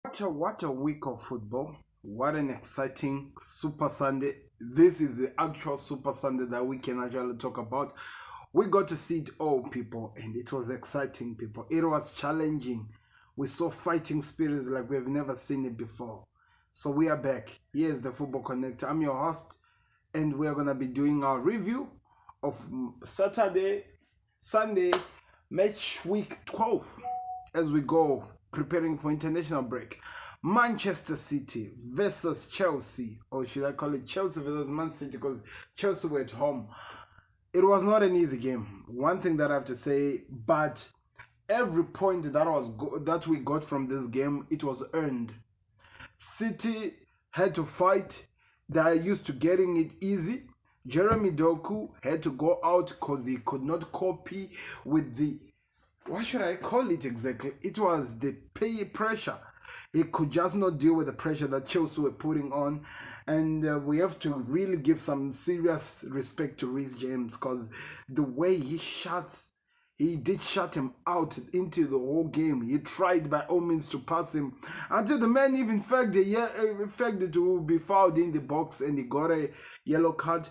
What a week of football. What an exciting Super Sunday. This is the actual Super Sunday that we can actually talk about. We got to see it all, people, and it was exciting, people. It was challenging. We saw fighting spirits like we've never seen it before. So we are back. Here's the Football Connect. I'm your host, and we are going to be doing our review of Sunday, match week 12 as we go preparing for international break. Manchester City versus Chelsea, or should I call it Chelsea versus Man City, because Chelsea were at home. It was not an easy game. One thing that I have to say, but every point that we got from this game, it was earned. City had to fight. They are used to getting it easy. Jeremy Doku had to go out because he could not copy with the, what should I call it exactly? It was the pressure. He could just not deal with the pressure that Chelsea were putting on. And we have to really give some serious respect to Reece James, because the way he did shut him out into the whole game. He tried by all means to pass him until the man even failed to be fouled in the box, and he got a yellow card.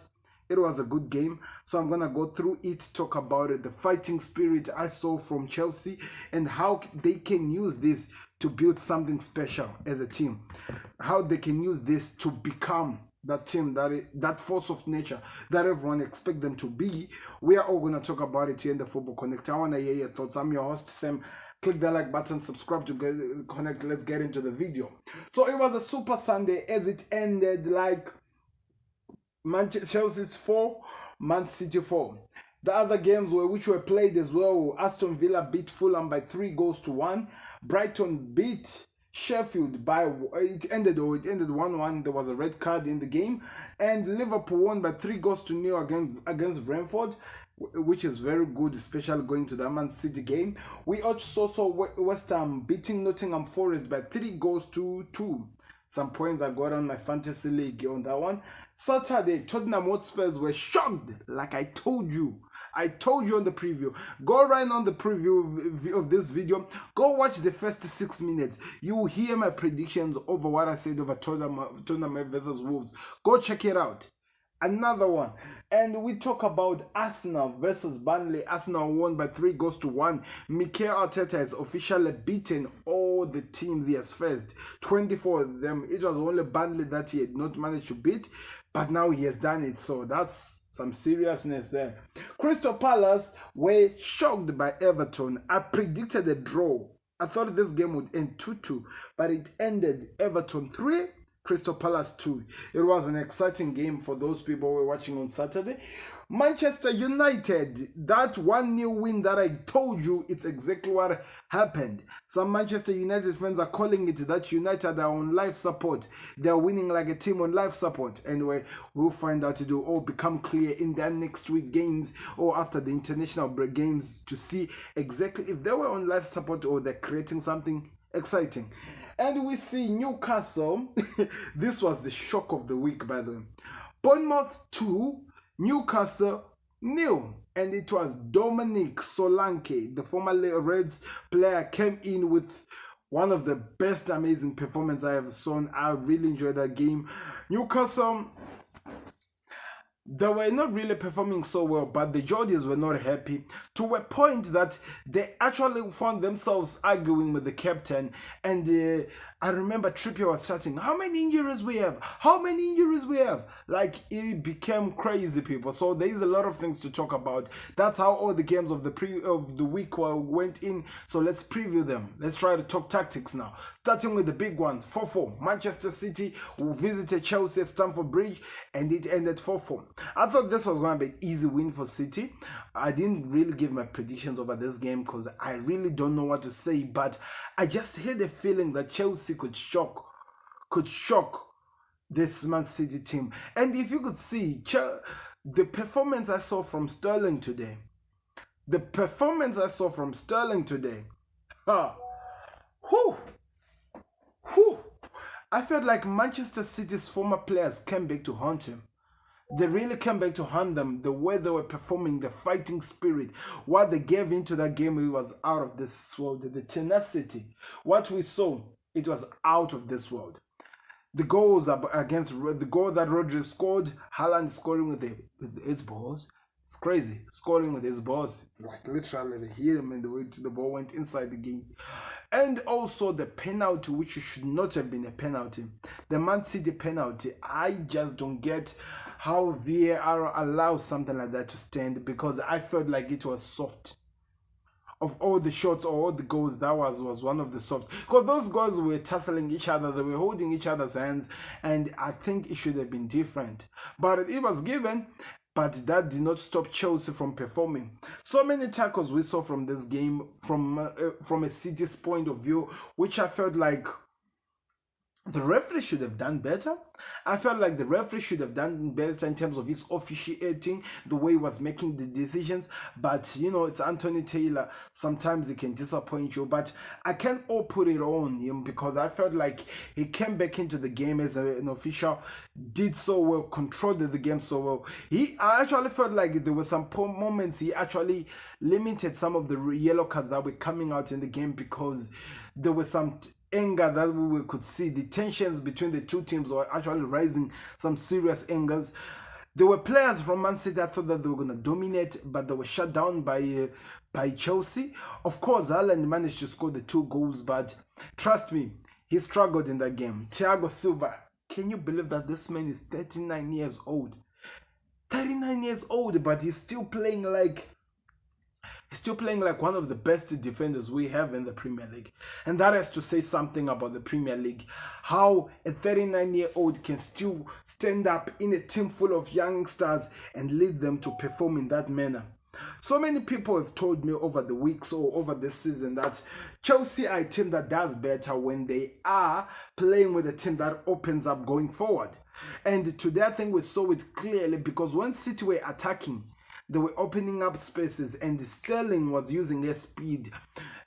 It was a good game, so I'm going to go through it, talk about it, the fighting spirit I saw from Chelsea, and how they can use this to build something special as a team. How they can use this to become that team, that force of nature that everyone expects them to be. We are all going to talk about it here in the Football Connect. I want to hear your thoughts. I'm your host, Sam. Click the like button, subscribe to connect. Let's get into the video. So it was a Super Sunday as it ended like Chelsea's 4, Man City 4. The other games which were played as well. Aston Villa beat Fulham by 3-1. Brighton beat Sheffield by it ended 1-1. There was a red card in the game, and Liverpool won by 3-0 against Brentford, which is very good, especially going to the Man City game. We also saw West Ham beating Nottingham Forest by 3-2. Some points I got on my fantasy league on that one. Saturday, Tottenham Hotspurs were shocked, like I told you. I told you on the preview. Go right on the preview of this video. Go watch the first 6 minutes. You will hear my predictions over what I said over Tottenham versus Wolves. Go check it out. Another one. And we talk about Arsenal versus Burnley. Arsenal won by 3-1. Mikel Arteta has officially beaten all the teams he has faced. 24 of them. It was only Burnley that he had not managed to beat, but now he has done it. So that's some seriousness there. Crystal Palace were shocked by Everton. I predicted a draw. I thought this game would end 2-2, but it ended Everton 3, Crystal Palace 2. It was an exciting game for those people who were watching on Saturday. Manchester United, that 1-0 win that I told you, it's exactly what happened. Some Manchester United fans are calling it that United are on life support. They're winning like a team on life support. Anyway, we'll find out to all become clear in their next week games or after the international break games to see exactly if they were on life support or they're creating something exciting. And we see Newcastle. This was the shock of the week, by the way. Bournemouth 2, Newcastle 0. And it was Dominic Solanke, the former Reds player, came in with one of the best amazing performances I have seen. I really enjoyed that game. Newcastle, they were not really performing so well, but the Geordies were not happy to a point that they actually found themselves arguing with the captain. And I remember Trippier was shouting, "How many injuries we have? How many injuries we have?" Like, it became crazy, people. So there is a lot of things to talk about. That's how all the games of the week went in. So let's preview them. Let's try to talk tactics now. Starting with the big one, 4-4. Manchester City who visited Chelsea at Stamford Bridge, and it ended 4-4. I thought this was going to be an easy win for City. I didn't really give my predictions over this game because I really don't know what to say, but I just had a feeling that Chelsea could shock this Man City team. And if you could see the performance I saw from Sterling today, I felt like Manchester City's former players came back to haunt him. They really came back to haunt them. The way they were performing, the fighting spirit, what they gave into that game, it was out of this world. The tenacity, what we saw, It was out of this world. The goals against the goal that Rodri scored, Haaland scoring with his balls. It's crazy. Scoring with his balls. Like literally they hit him and the ball went inside the game. And also the penalty, which should not have been a penalty. The Man City penalty. I just don't get how VAR allows something like that to stand, because I felt like it was soft. Of all the shots or all the goals, that was one of the soft, because those goals were tussling each other, they were holding each other's hands, and I think it should have been different, but it was given. But that did not stop Chelsea from performing. So many tackles we saw from this game, from a City's point of view, which I felt like the referee should have done better. I felt like the referee should have done better in terms of his officiating, the way he was making the decisions. But, you know, it's Anthony Taylor. Sometimes he can disappoint you. But I can't all put it on him, because I felt like he came back into the game as an official, did so well, controlled the game so well. I actually felt like there were some moments he actually limited some of the yellow cards that were coming out in the game, because there was some anger that we could see. The tensions between the two teams were actually rising, some serious angers. There were players from Man City I thought that they were going to dominate, but they were shut down by Chelsea. Of course, Haaland managed to score the 2 goals, but trust me, he struggled in that game. Thiago Silva, can you believe that this man is 39 years old? 39 years old, but he's still playing like one of the best defenders we have in the Premier League. And that has to say something about the Premier League. How a 39-year-old can still stand up in a team full of youngsters and lead them to perform in that manner. So many people have told me over the weeks or over this season that Chelsea are a team that does better when they are playing with a team that opens up going forward. And today I think we saw it clearly, because when City were attacking, they were opening up spaces, and Sterling was using his speed,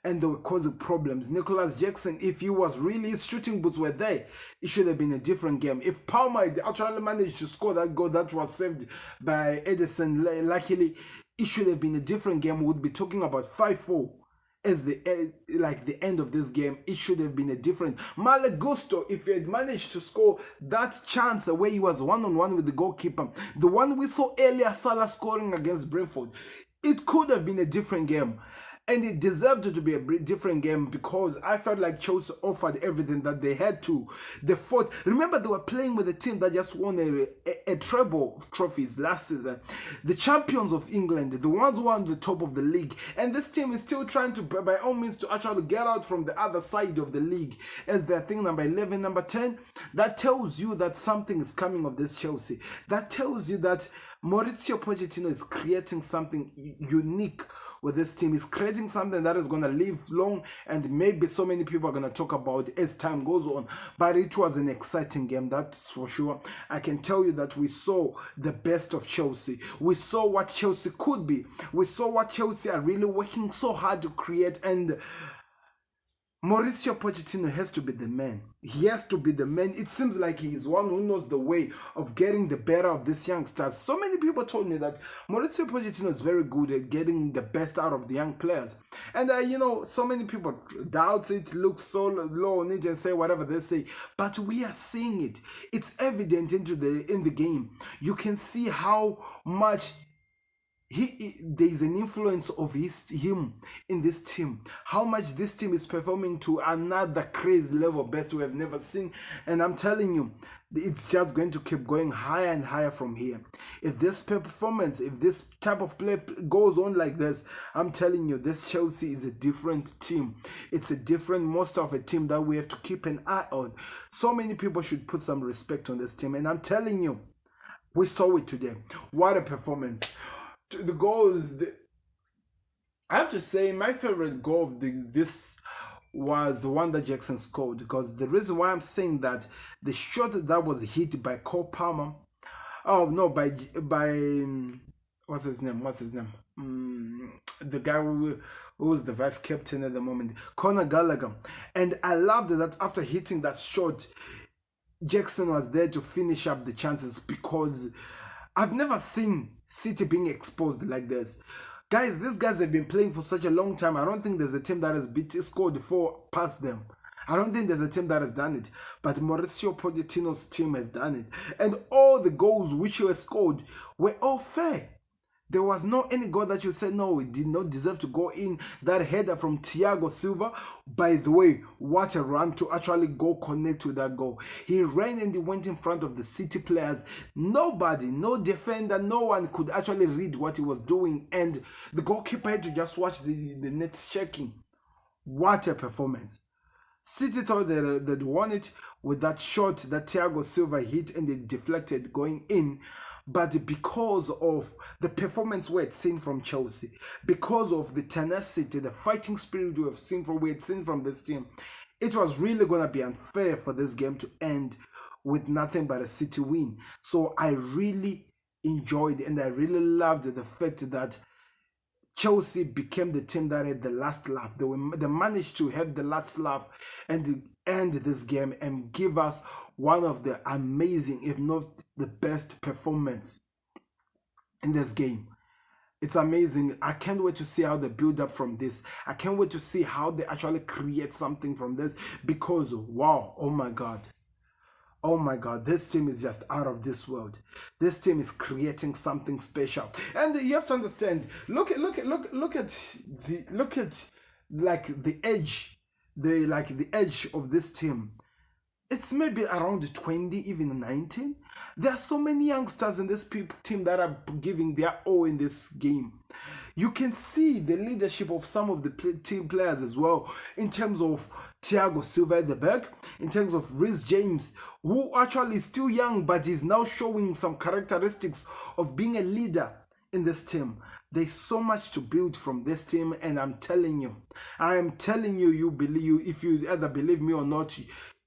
and they were causing problems. Nicholas Jackson, if he was really, his shooting boots were there, it should have been a different game. If Palmer had actually managed to score that goal that was saved by Edison, luckily, it should have been a different game. We would be talking about 5-4 as the end of this game. It should have been a different. Malo Gusto, if he had managed to score that chance where he was one-on-one with the goalkeeper, the one we saw earlier, Salah scoring against Brentford, it could have been a different game. And it deserved to be a different game, because I felt like Chelsea offered everything that they had to. They fought. Remember, they were playing with a team that just won a treble of trophies last season. The champions of England, the ones who were on the top of the league. And this team is still trying to, by all means, to actually get out from the other side of the league as their thing number 11, number 10. That tells you that something is coming of this Chelsea. That tells you that Mauricio Pochettino is creating something unique with this team. Is creating something that is going to live long, and maybe so many people are going to talk about as time goes on. But it was an exciting game, that's for sure. I can tell you that we saw the best of Chelsea. We saw what Chelsea could be. We saw what Chelsea are really working so hard to create, and Mauricio Pochettino has to be the man. He has to be the man. It seems like he is one who knows the way of getting the better of these youngsters. So many people told me that Mauricio Pochettino is very good at getting the best out of the young players. And, you know, so many people doubt it, look so low on it and say whatever they say. But we are seeing it. It's evident in the game. You can see how much there is an influence of him in this team. How much this team is performing to another crazy level, best we have never seen. And I'm telling you, it's just going to keep going higher and higher from here. If this performance, if this type of play goes on like this, I'm telling you, this Chelsea is a different team. It's a different monster of a team that we have to keep an eye on. So many people should put some respect on this team. And I'm telling you, we saw it today. What a performance. The goals, I have to say my favorite goal of this was the one that Jackson scored, because the reason why I'm saying that, the shot that was hit by Cole Palmer, by what's his name, the guy who was the vice captain at the moment, Conor Gallagher. And I loved that after hitting that shot, Jackson was there to finish up the chances, because I've never seen City being exposed like this. Guys, these guys have been playing for such a long time. I don't think there's a team that has scored 4 past them. I don't think there's a team that has done it, but Mauricio Pochettino's team has done it. And all the goals which were scored were all fair. There was no any goal that you said, no, it did not deserve to go in. That header from Thiago Silva, by the way, what a run to actually go connect with that goal. He ran and he went in front of the City players. Nobody, no defender, no one could actually read what he was doing. And the goalkeeper had to just watch the net shaking. What a performance. City thought they'd won it with that shot that Thiago Silva hit and it deflected going in. But because of the performance we had seen from Chelsea, because of the tenacity, the fighting spirit we had seen from this team, it was really going to be unfair for this game to end with nothing but a City win. So I really enjoyed and I really loved the fact that Chelsea became the team that had the last laugh. They managed to have the last laugh and end this game and give us one of the amazing, if not the best performance in this game. It's amazing. I can't wait to see how they build up from this. I can't wait to see how they actually create something from this, because wow, oh my God. Oh my God, this team is just out of this world. This team is creating something special. And you have to understand, look at like the edge of this team. It's maybe around 20, even 19. There are so many youngsters in this team that are giving their all in this game. You can see the leadership of some of the team players as well, in terms of Thiago Silva at the back, in terms of Reece James, who actually is still young but is now showing some characteristics of being a leader in this team. There's so much to build from this team, and I am telling you, if you either believe me or not,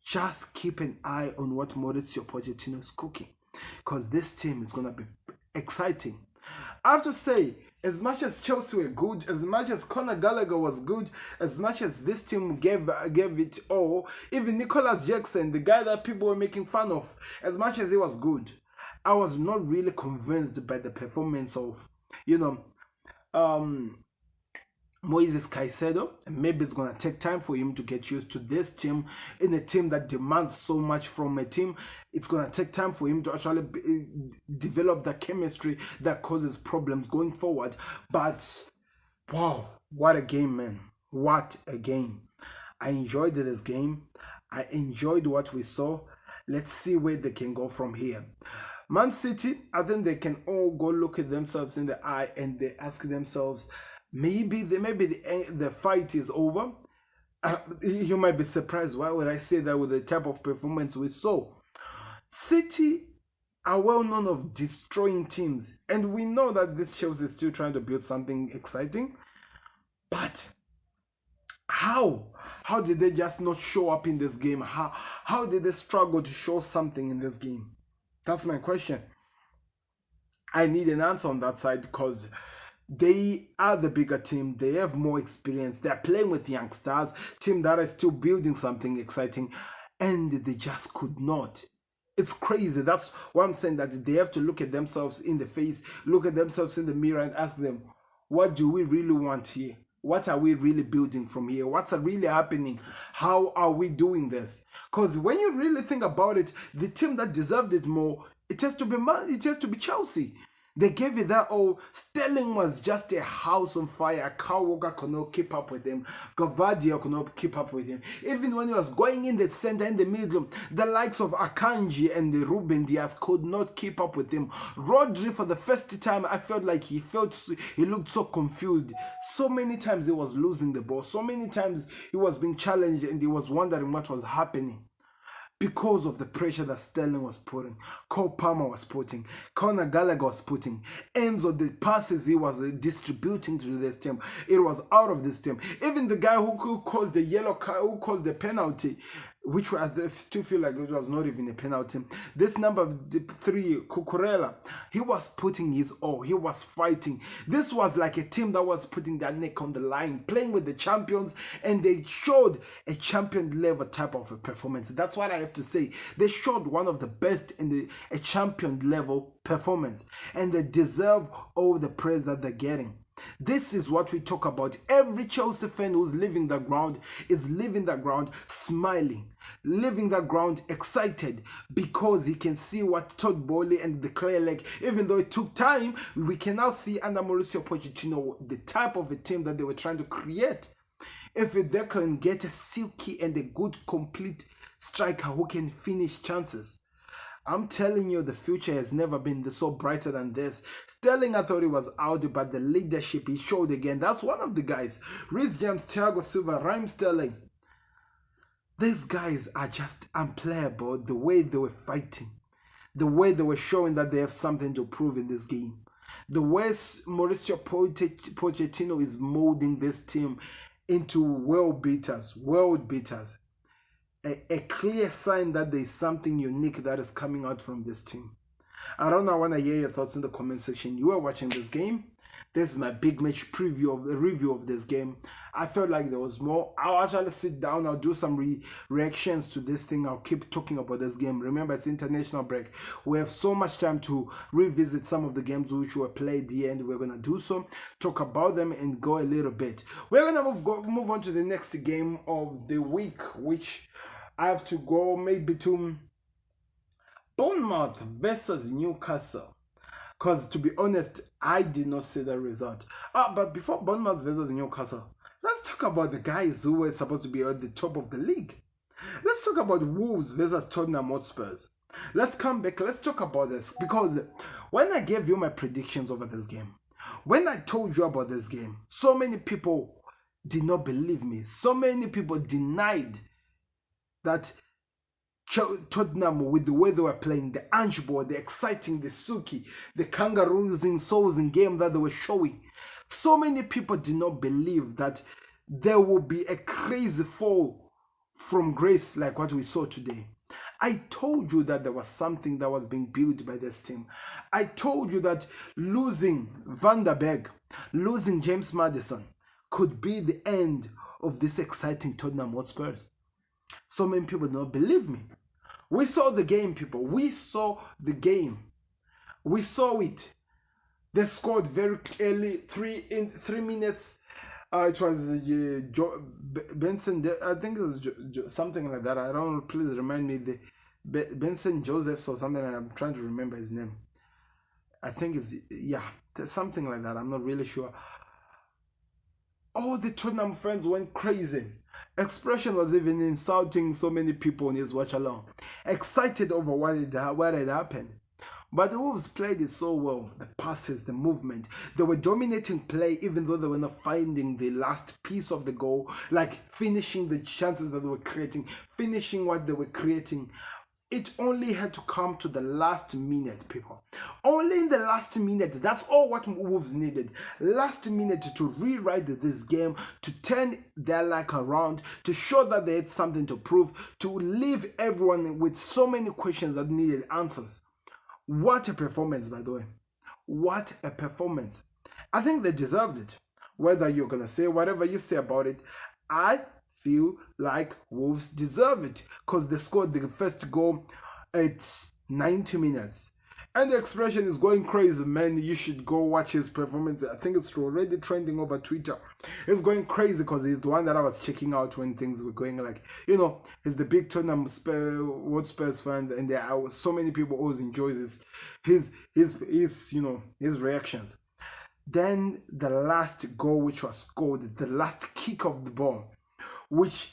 just keep an eye on what Mauricio Pochettino is cooking, because this team is going to be exciting. I have to say, as much as Chelsea were good, as much as Conor Gallagher was good, as much as this team gave it all, even Nicholas Jackson, the guy that people were making fun of, as much as he was good, I was not really convinced by the performance of, Moises Caicedo. And maybe it's going to take time for him to get used to this team, in a team that demands so much from a team. It's going to take time for him to actually develop the chemistry that causes problems going forward. But wow, what a game, man. What a game. I enjoyed this game. I enjoyed what we saw. Let's see where they can go from here. Man City, I think they can all go look at themselves in the eye and they ask themselves, maybe the fight is over. You might be surprised. Why would I say that with the type of performance we saw? City are well known of destroying teams, and we know that this Chelsea is still trying to build something exciting. But how did they just not show up in this game? How did they struggle to show something in this game? That's my question. I need an answer on that side, because they are the bigger team. They have more experience. They're playing with youngsters, team that is still building something exciting, and they just could not. It's crazy. That's why I'm saying that they have to look at themselves in the face, look at themselves in the mirror and ask them, what do we really want here? What are we really building from here? What's really happening? How are we doing this? Because when you really think about it, the team that deserved it more, it has to be Chelsea. They gave it that all. Sterling was just a house on fire. Kyle Walker could not keep up with him. Gavadia could not keep up with him. Even when he was going in the center, in the middle, the likes of Akanji and Ruben Diaz could not keep up with him. Rodri, for the first time, I felt like he looked so confused. So many times he was losing the ball. So many times he was being challenged and he was wondering what was happening, because of the pressure that Sterling was putting, Cole Palmer was putting, Conor Gallagher was putting, Enzo, the passes he was distributing to this team, it was out of this team. Even the guy who caused the yellow card, who caused the penalty, which I still feel like it was not even a penalty. This number 3, Cucurella, he was putting his all. He was fighting. This was like a team that was putting their neck on the line, playing with the champions, and they showed a champion level type of a performance. That's what I have to say. They showed one of the best in a champion level performance, and they deserve all the praise that they're getting. This is what we talk about. Every Chelsea fan who's leaving the ground is leaving the ground smiling, leaving the ground excited because he can see what Todd Bowley and the Clear Lake, even though it took time, we can now see under Mauricio Pochettino the type of a team that they were trying to create. If they can get a silky and a good complete striker who can finish chances, I'm telling you, the future has never been so brighter than this. Sterling, I thought he was out, but the leadership he showed again. That's one of the guys. Reece James, Thiago Silva, Raheem Sterling. These guys are just unplayable. The way they were fighting, the way they were showing that they have something to prove in this game. The way Mauricio Pochettino is molding this team into world beaters. A clear sign that there is something unique that is coming out from this team. I don't know, I want to hear your thoughts in the comment section. You are watching this game. This is my big match review of this game. I felt like there was more. I'll actually sit down. I'll do some reactions to this thing. I'll keep talking about this game. Remember, it's international break. We have so much time to revisit some of the games which were played here, and we're going to do so, talk about them, and go a little bit. We're going to move on to the next game of the week, which I have to go maybe to Bournemouth versus Newcastle. Because to be honest, I did not see the result. But before Bournemouth versus Newcastle, let's talk about the guys who were supposed to be at the top of the league. Let's talk about Wolves versus Tottenham Hotspurs. Let's come back. Let's talk about this. Because when I gave you my predictions over this game, when I told you about this game, so many people did not believe me. So many people denied that Tottenham, with the way they were playing, the Ange-ball, the exciting, the Suki, the Kangaroos in souls in game that they were showing. So many people did not believe that there will be a crazy fall from grace like what we saw today. I told you that there was something that was being built by this team. I told you that losing Van der Beek, losing James Maddison could be the end of this exciting Tottenham Hotspurs. So many people do not believe me. We saw the game, people. We saw the game. We saw it. They scored very early, in 3 minutes. It was Benson. I think it was something like that. I don't know. Please remind me. Benson Josephs or something. I'm trying to remember his name. I think it's something like that. I'm not really sure. All the Tottenham fans went crazy. Expression was even insulting so many people on his watch along, excited over what had happened. But the Wolves played it so well. The passes, the movement. They were dominating play even though they were not finding the last piece of the goal, like finishing the chances that they were creating, finishing what they were creating. It only had to come to the last minute, people. Only in the last minute. That's all what Wolves needed. Last minute to rewrite this game, to turn their luck around, to show that they had something to prove, to leave everyone with so many questions that needed answers. What a performance, by the way. What a performance. I think they deserved it. Whether you're going to say whatever you say about it, I feel like Wolves deserve it because they scored the first goal at 90 minutes. And the expression is going crazy, man. You should go watch his performance. I think it's already trending over Twitter. It's going crazy because he's the one that I was checking out when things were going like, he's the big Tottenham Spurs fans, and there are so many people always enjoy his reactions. Then the last goal which was scored, the last kick of the ball, which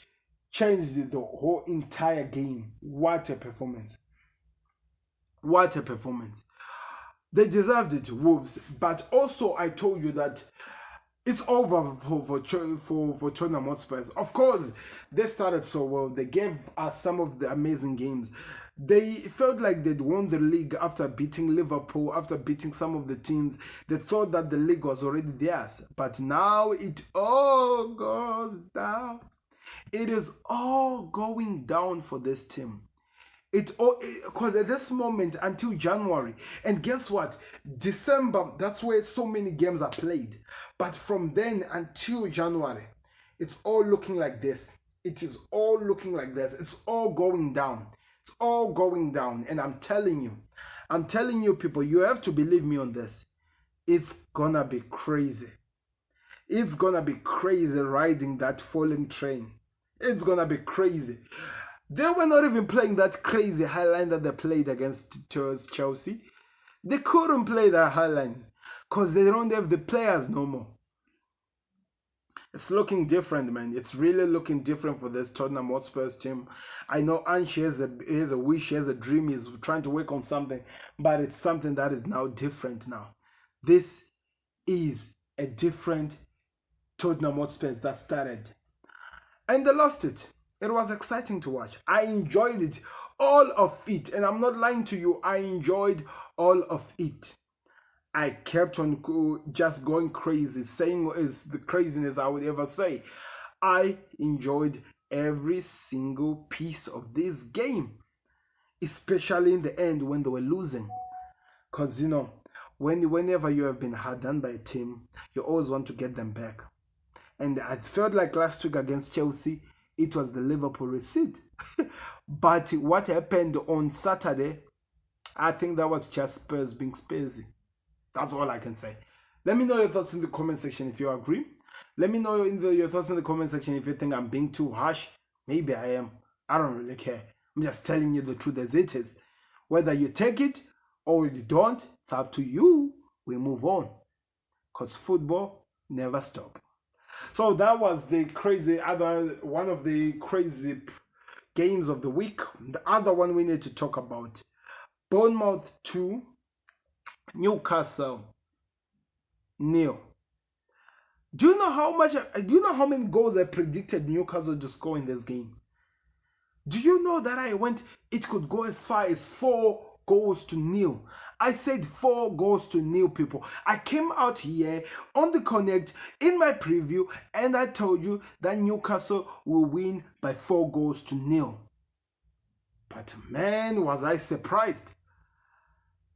changed the whole entire game. What a performance. What a performance. They deserved it, Wolves. But also, I told you that it's over for Tottenham Hotspurs. Of course, they started so well. They gave us some of the amazing games. They felt like they'd won the league after beating Liverpool, after beating some of the teams. They thought that the league was already theirs. But now it all goes down. It is all going down for this team. Because at this moment until January, and guess what? December, that's where so many games are played. But from then until January, it's all looking like this. It is all looking like this. It's all going down. It's all going down. And I'm telling you, people, you have to believe me on this. It's gonna be crazy. It's gonna be crazy riding that falling train. It's gonna be crazy. They were not even playing that crazy high line that they played against Chelsea. They couldn't play that high line because they don't have the players no more. It's looking different, man. It's really looking different for this Tottenham Hotspurs team. I know Ange has a wish, he has a dream, he's trying to work on something, but it's something that is now different now. This is a different Tottenham Hotspurs that started. And they lost it. It was exciting to watch. I enjoyed it, all of it. And I'm not lying to you, I enjoyed all of it. I kept on just going crazy, saying is the craziness I would ever say. I enjoyed every single piece of this game, especially in the end when they were losing. Because, you know, whenever you have been hard done by a team, you always want to get them back. And I felt like last week against Chelsea, it was the Liverpool receipt. But what happened on Saturday, I think that was just Spurs being Spursy. That's all I can say. Let me know your thoughts in the comment section if you agree. Let me know your thoughts in the comment section if you think I'm being too harsh. Maybe I am. I don't really care. I'm just telling you the truth as it is. Whether you take it or you don't, it's up to you. We move on. Because football never stops. So that was the one of the crazy games of the week. The other one we need to talk about. Bournemouth 2. Newcastle 0. Do you know how many goals I predicted Newcastle to score in this game? Do you know that it could go as far as 4-0? I said 4-0, people. I came out here on the Connect in my preview and I told you that Newcastle will win by 4-0. But man, was I surprised.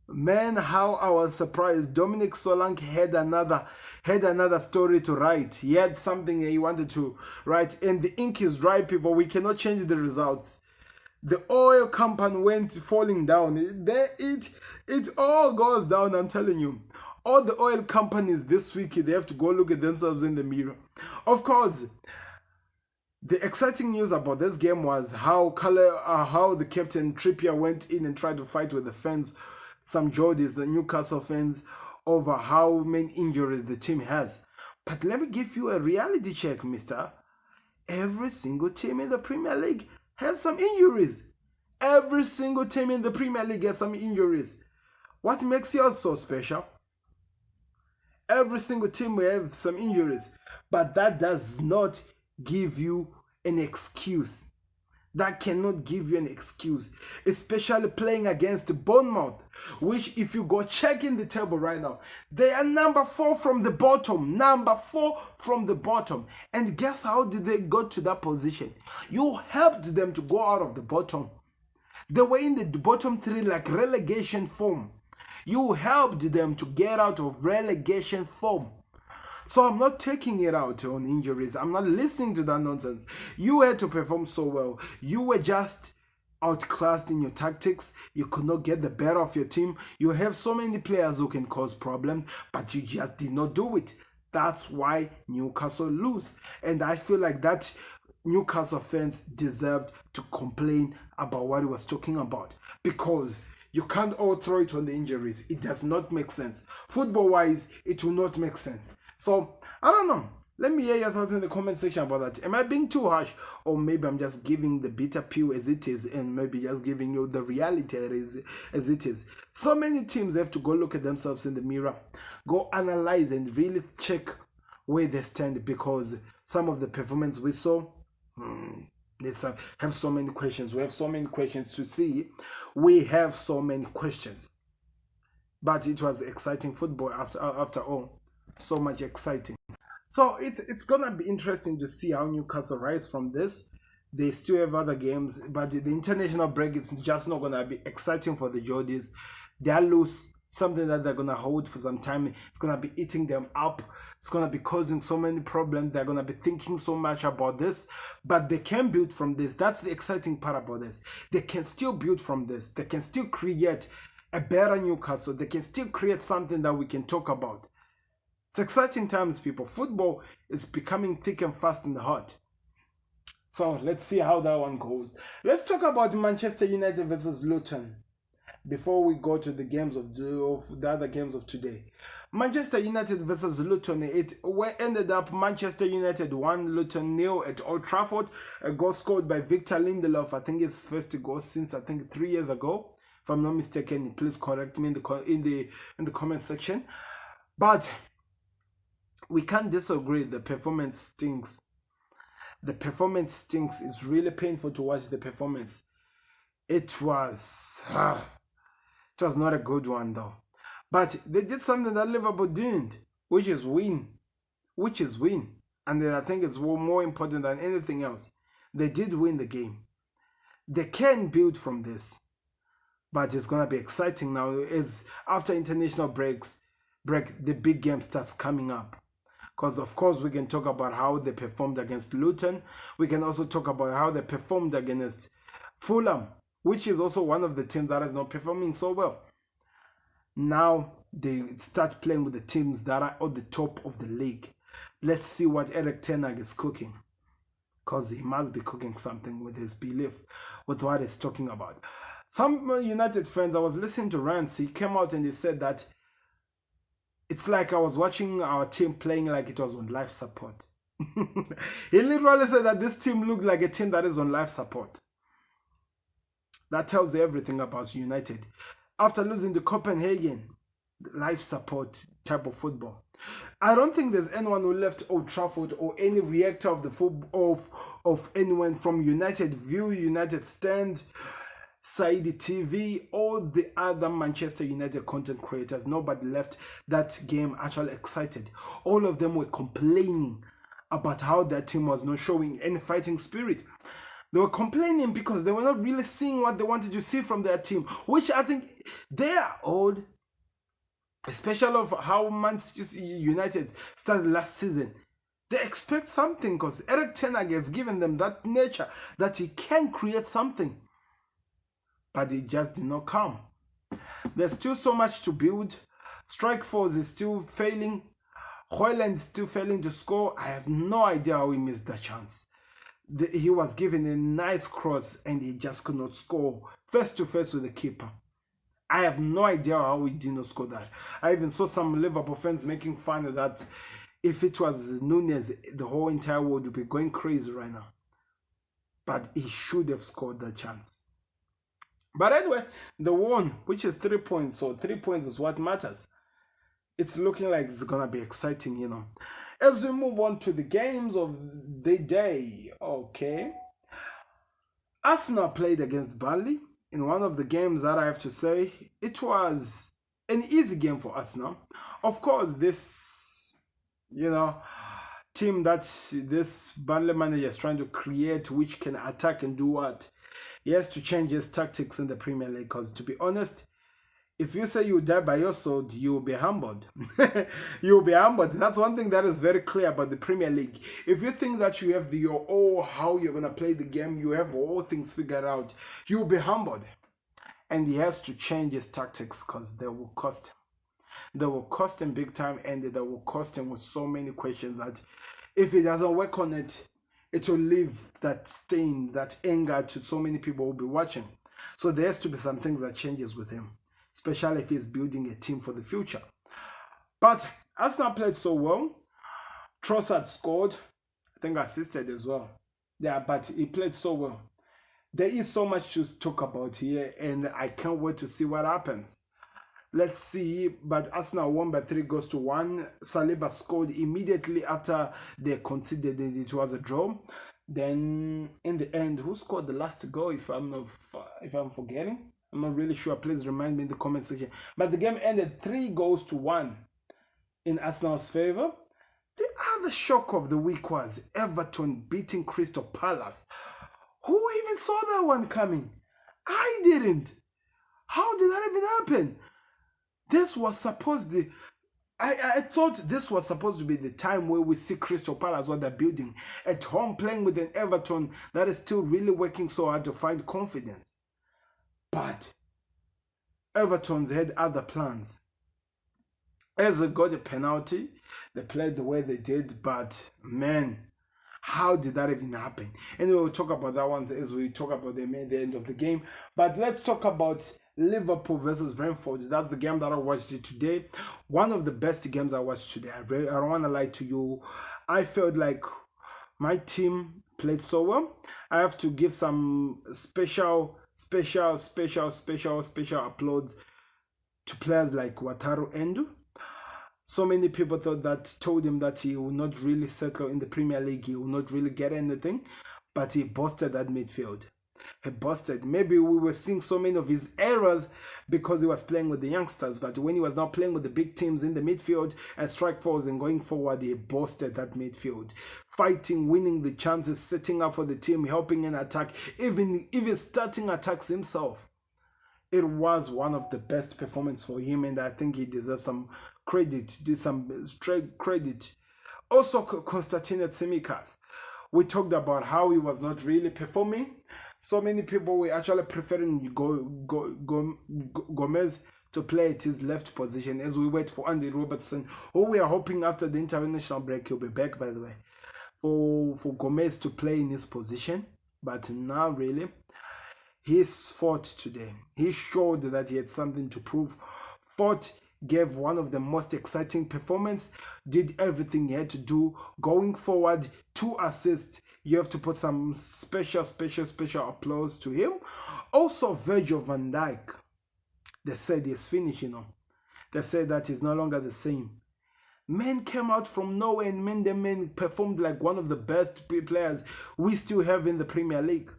Man, how I was surprised. Dominic Solanke had another story to write. He had something he wanted to write, and the ink is dry, people. We cannot change the results. The oil company went falling down. It all goes down, I'm telling you. All the oil companies this week, they have to go look at themselves in the mirror. Of course, the exciting news about this game was how the captain Trippier went in and tried to fight with the fans. Some Geordies, the Newcastle fans, over how many injuries the team has. But let me give you a reality check, mister. Every single team in the Premier League has some injuries. Every single team in the Premier League has some injuries. What makes yours so special? Every single team will have some injuries. But that does not give you an excuse. That cannot give you an excuse, especially playing against Bournemouth, which if you go check in the table right now, they are number 4 from the bottom. Number 4 from the bottom. And guess how did they go to that position? You helped them to go out of the bottom. They were in the bottom 3 like relegation form. You helped them to get out of relegation form. So I'm not taking it out on injuries. I'm not listening to that nonsense. You had to perform so well. You were just outclassed in your tactics. You could not get the better of your team. You have so many players who can cause problems, but you just did not do it. That's why Newcastle lose. And I feel like that Newcastle fans deserved to complain about what he was talking about. Because you can't all throw it on the injuries. It does not make sense. Football-wise, it will not make sense. So, I don't know. Let me hear your thoughts in the comment section about that. Am I being too harsh? Or maybe I'm just giving the bitter pill as it is and maybe just giving you the reality as it is. So many teams have to go look at themselves in the mirror. Go analyze and really check where they stand because some of the performance we saw, they have so many questions. We have so many questions to see. We have so many questions. But it was exciting football after all. So much exciting. So it's gonna be interesting to see how Newcastle rise from this. They still have other games, but the international break is just not gonna be exciting for the Geordies. They'll lose something that they're gonna hold for some time. It's gonna be eating them up. It's gonna be causing so many problems. They're gonna be thinking so much about this, but they can build from this. That's the exciting part about this. They can still build from this. They can still create a better Newcastle. They can still create something that we can talk about. It's exciting times, people. Football is becoming thick and fast and hot. So let's see how that one goes. Let's talk about Manchester United versus Luton before we go to the games of the other games of today. Manchester United versus Luton. It ended up Manchester United 1, Luton 0 at Old Trafford. A goal scored by Victor Lindelof. I think his first goal since 3 years ago, if I'm not mistaken. Please correct me in the comment section. But we can't disagree. The performance stinks. The performance stinks. It's really painful to watch the performance. It was not a good one though. But they did something that Liverpool didn't, which is win. And then I think it's more important than anything else. They did win the game. They can build from this. But it's going to be exciting now as after international break, the big game starts coming up. Because, of course, we can talk about how they performed against Luton. We can also talk about how they performed against Fulham, which is also one of the teams that is not performing so well. Now they start playing with the teams that are at the top of the league. Let's see what Erik ten Hag is cooking. Because he must be cooking something with his belief, with what he's talking about. Some United fans, I was listening to Rance, he came out and he said that it's like I was watching our team playing like it was on life support. He literally said that this team looked like a team that is on life support. That tells you everything about United. After losing to Copenhagen, life support type of football. I don't think there's anyone who left Old Trafford or any reactor of the football of anyone from United View, United Stand, Saidi TV, all the other Manchester United content creators. Nobody left that game actually excited. All of them were complaining about how their team was not showing any fighting spirit. They were complaining because they were not really seeing what they wanted to see from their team, which I think they are old, especially of how Manchester United started last season. They expect something because Erik ten Hag has given them that nature that he can create something. But it just did not come. There's still so much to build. Strike force is still failing. Højlund is still failing to score. I have no idea how he missed that chance. He was given a nice cross and he just could not score face to face with the keeper. I have no idea how he did not score that. I even saw some Liverpool fans making fun of that. If it was Nunez, the whole entire world would be going crazy right now. But he should have scored that chance. But anyway, they won, which is 3 points. So 3 points is what matters. It's looking like it's going to be exciting, you know. As we move on to the games of the day, okay. Arsenal played against Burnley. In one of the games that I have to say, it was an easy game for Arsenal. Of course, this, team that this Burnley manager is trying to create, which can attack and do what? He has to change his tactics in the Premier League because, to be honest, if you say you die by your sword, you will be humbled. You will be humbled. That's one thing that is very clear about the Premier League. If you think that you have how you're going to play the game, you have all things figured out, you will be humbled. And he has to change his tactics because they will cost him. They will cost him big time, and they will cost him with so many questions that if he doesn't work on it, it will leave that stain, that anger to so many people who will be watching. So there has to be some things that changes with him, especially if he's building a team for the future. But Arsenal played so well. Trossard scored. I think assisted as well. Yeah, but he played so well. There is so much to talk about here, and I can't wait to see what happens. Let's see, but Arsenal won by 3-1. Saliba scored immediately after they conceded it. It was a draw. Then in the end, who scored the last goal? If I'm forgetting, I'm not really sure. Please remind me in the comment section. But the game ended 3-1 in Arsenal's favor. The other shock of the week was Everton beating Crystal Palace. Who even saw that one coming? I didn't. How did that even happen? This was supposed to... I thought this was supposed to be the time where we see Crystal Palace, what they're building at home, playing with an Everton that is still really working so hard to find confidence. But Everton's had other plans. As they got a penalty, they played the way they did, but man, how did that even happen? Anyway, we'll talk about that one as we talk about them at the end of the game. But let's talk about Liverpool versus Brentford. That's the game that I watched today. One of the best games I watched today. I don't want to lie to you. I felt like my team played so well. I have to give some special applause to players like Wataru Endo. So many people told him that he will not really settle in the Premier League, he will not really get anything, but he busted that midfield. He busted. Maybe we were seeing so many of his errors because he was playing with the youngsters, but when he was now playing with the big teams in the midfield and strike forwards and going forward, he busted that midfield. Fighting, winning the chances, setting up for the team, helping in attack, even starting attacks himself. It was one of the best performances for him, and I think he deserves some credit, do some straight credit. Also, Konstantinos Tsimikas. We talked about how he was not really performing. So many people were actually preferring Gomez to play at his left position as we wait for Andy Robertson, who we are hoping after the international break he'll be back, by the way, for Gomez to play in his position. But now really, he's fought today. He showed that he had something to prove. Fought, gave one of the most exciting performances, did everything he had to do. Going forward, 2 assists. You have to put some special applause to him. Also, Virgil van Dijk. They said he's finished, They said that he's no longer the same. Man came out from nowhere and man performed like one of the best players we still have in the Premier League.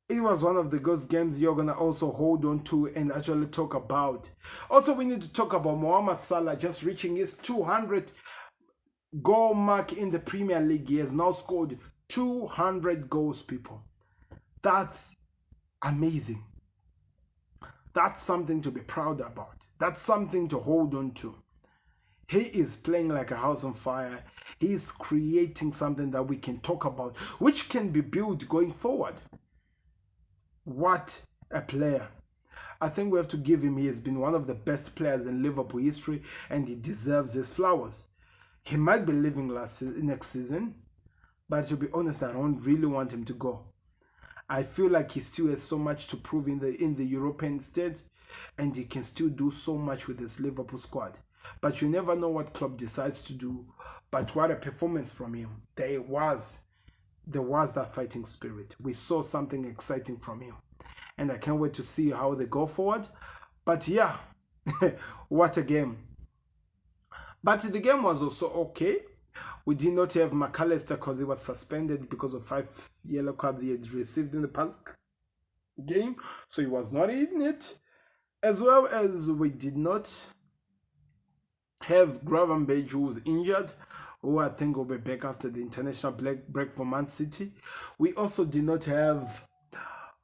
It was one of the good games you're going to also hold on to and actually talk about. Also, we need to talk about Mohamed Salah just reaching his 200 goal mark in the Premier League. He has now scored 200 goals, people. That's amazing. That's something to be proud about. That's something to hold on to. He is playing like a house on fire. He is creating something that we can talk about, which can be built going forward. What a player. I think we have to give him, he has been one of the best players in Liverpool history and he deserves his flowers. He might be leaving next season, but to be honest, I don't really want him to go. I feel like he still has so much to prove in the European stage and he can still do so much with this Liverpool squad. But you never know what Klopp decides to do. But what a performance from him. There was that fighting spirit. We saw something exciting from him. And I can't wait to see how they go forward. But yeah, what a game. But the game was also okay. We did not have McAllister because he was suspended because of 5 yellow cards he had received in the past game. So he was not in it. As well as we did not have Gravenberch, who was injured, who I think will be back after the international break for Man City. We also did not have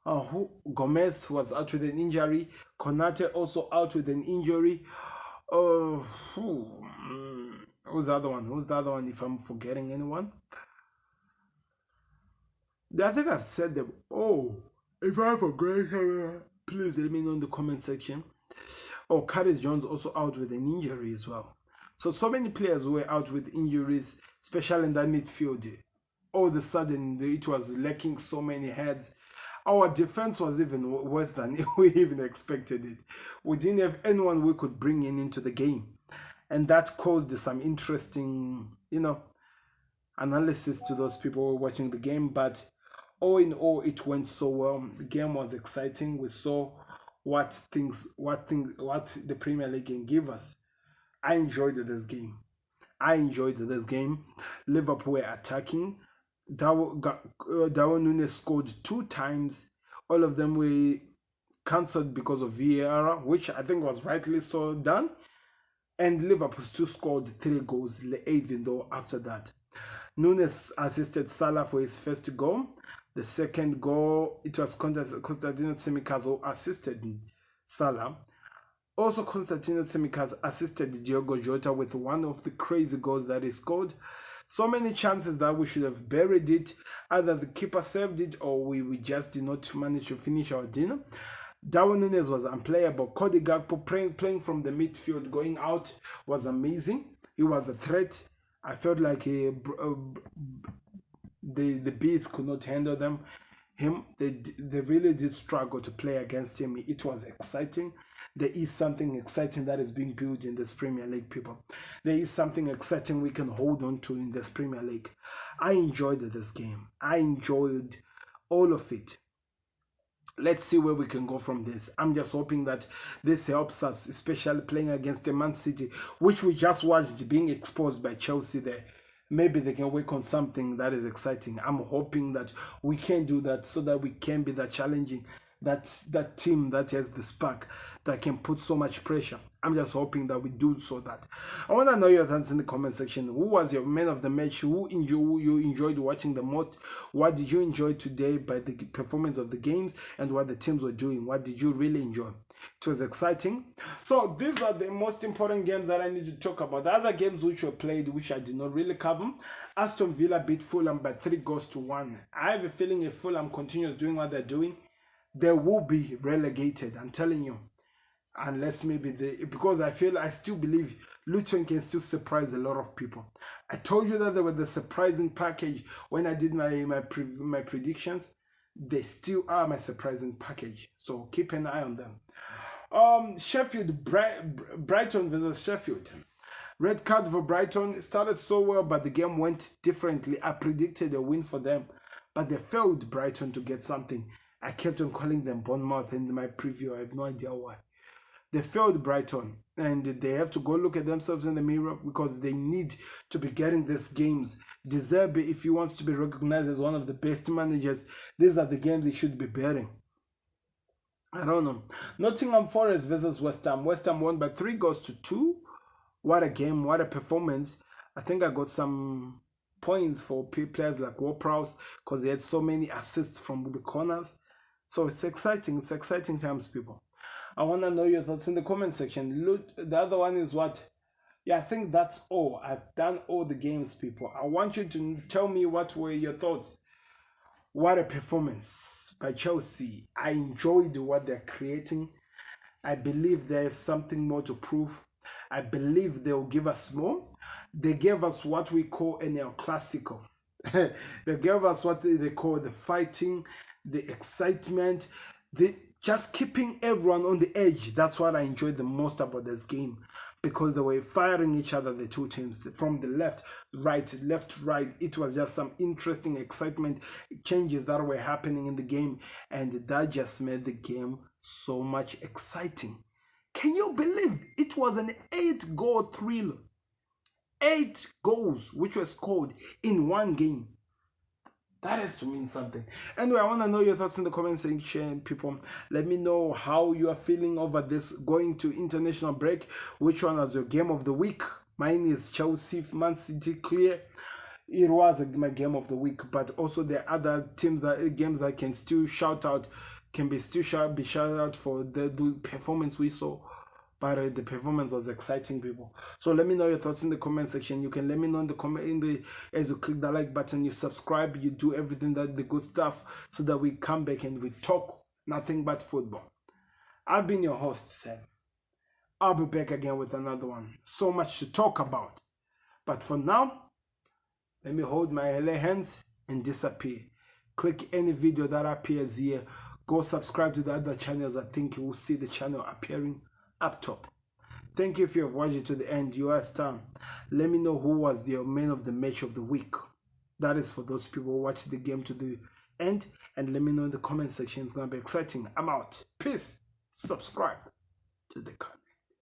Gomez was out with an injury. Konate also out with an injury. Who's the other one? If I'm forgetting anyone, I think I've said them. If I forget, please let me know in the comment section. Curtis Jones also out with an injury as well. So many players were out with injuries, especially in that midfield. All of a sudden, it was lacking so many heads. Our defense was even worse than we even expected it. We didn't have anyone we could bring into the game. And that caused some interesting, analysis to those people who were watching the game. But all in all, it went so well. The game was exciting. We saw what the Premier League can give us. I enjoyed this game. Liverpool were attacking. Darwin Núñez scored 2 times. All of them were cancelled because of VAR, which I think was rightly so done. And Liverpool still scored 3 goals, even though after that. Núñez assisted Salah for his first goal. The second goal, it was Konstantinos Tsimikas who assisted Salah. Also, Konstantinos Tsimikas assisted Diogo Jota with one of the crazy goals that he scored. So many chances that we should have buried it. Either the keeper saved it or we just did not manage to finish our dinner. Darwin Núñez was unplayable. Cody Gakpo playing from the midfield, going out, was amazing. He was a threat. I felt like the Bees could not handle him. They really did struggle to play against him. It was exciting. There is something exciting that is being built in this Premier League, people. There is something exciting we can hold on to in this Premier League. I enjoyed this game. I enjoyed all of it. Let's see where we can go from this. I'm just hoping that this helps us, especially playing against the Man City, which we just watched being exposed by Chelsea there. Maybe they can work on something that is exciting. I'm hoping that we can do that so that we can be that challenging, that team that has the spark that can put so much pressure. I'm just hoping that we do so that. I want to know your thoughts in the comment section. Who was your man of the match? Who you enjoyed watching the most? What did you enjoy today by the performance of the games and what the teams were doing? What did you really enjoy? It was exciting. So these are the most important games that I need to talk about. The other games which were played, which I did not really cover. Aston Villa beat Fulham by 3-1. I have a feeling if Fulham continues doing what they're doing, they will be relegated. I'm telling you. Unless maybe because I still believe Luton can still surprise a lot of people. I told you that they were the surprising package when I did my predictions. They still are my surprising package. So keep an eye on them. Sheffield, Brighton versus Sheffield. Red card for Brighton. It started so well, but the game went differently. I predicted a win for them, but they failed Brighton to get something. I kept on calling them Bournemouth in my preview. I have no idea why. They failed Brighton, and they have to go look at themselves in the mirror because they need to be getting these games. De Zerbi, if he wants to be recognized as one of the best managers, these are the games he should be betting. I don't know. Nottingham Forest versus West Ham. West Ham won by 3-2. What a game, what a performance. I think I got some points for players like Ward-Prowse because they had so many assists from the corners. So it's exciting. It's exciting times, people. I want to know your thoughts in the comment section. The other one is what? Yeah, I think that's all. I've done all the games, people. I want you to tell me what were your thoughts. What a performance by Chelsea. I enjoyed what they're creating. I believe they have something more to prove. I believe they'll give us more. They gave us what we call an El Clasico. They gave us what they call the fighting, the excitement, just keeping everyone on the edge. That's what I enjoyed the most about this game, because they were firing each other, the two teams, from the left, right. It was just some interesting excitement, changes that were happening in the game, and that just made the game so much exciting. Can you believe it was an 8-goal thriller? 8 goals which were scored in one game. That has to mean something. Anyway, I want to know your thoughts in the comment section, people. Let me know how you are feeling over this going to international break. Which one was your game of the week? Mine is Chelsea, Man City, clear. It was my game of the week, but also there are other games that can still shout out, can be shouted out for the performance we saw. But the performance was exciting, people. So let me know your thoughts in the comment section. You can let me know in the comment as you click the like button, you subscribe, you do everything the good stuff, so that we come back and we talk nothing but football. I've been your host, Sam. I'll be back again with another one. So much to talk about. But for now, let me hold my hands and disappear. Click any video that appears here. Go subscribe to the other channels. I think you will see the channel appearing up top. Thank you if you have watched it to the end. You are a star. Let me know who was your man of the match of the week. That is for those people who watch the game to the end. And let me know in the comment section. It's going to be exciting. I'm out. Peace. Subscribe.